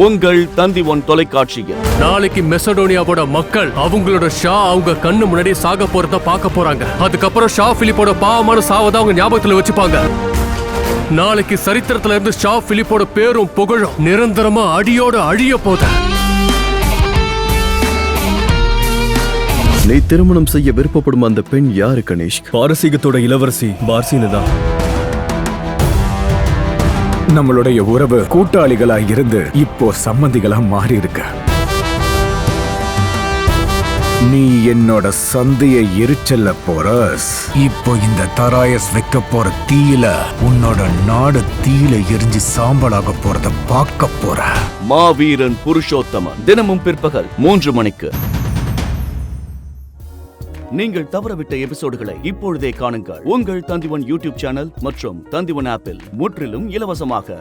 உங்கள் தந்தி ஒன் தொலைக்காட்சியில். நாளைக்கு மெசடோனியாவோட மக்கள் அவங்களோட ஷா அவங்க கண்ணு முன்னாடி சாக போறத பார்க்க போறாங்க. அதுக்கப்புறம் ஷா பிலிப்போட பாவமான சாவதை அவங்க ஞாபகத்துல வச்சுப்பாங்க. நாளைக்கு சரித்திரத்துல இருந்து ஷா பிலிப்போட பேரும் புகழும் நிரந்தரமா அடியோட அழிய போத. நீ திருமணம் செய்ய விருப்பப்படும் அந்த பெண் யாரு கணேஷ்? பாரசீகத்தோட இளவரசி பார்சினு தான். நம்மளுடைய உறவு கூட்டாளிகளா இருந்து இப்போ சம்மந்திகளா மாறி இருக்க. நீ என்னோட சந்தைய எரிச்சல்ல போற. இப்போ இந்த தராயஸ் வைக்க போற தீயில உன்னோட நாடு தீயில எரிஞ்சு சாம்பலாக போறத பார்க்க போற. மாவீரன் புருஷோத்தமன் தினமும் பிற்பகல் 3 மணிக்கு. நீங்கள் தவறவிட்ட எபிசோடுகளை இப்பொழுதே காணுங்கள். உங்கள் தந்தி ஒன் யூடியூப் சேனல் மற்றும் தந்தி ஒன் ஆப்பில் முற்றிலும் இலவசமாக.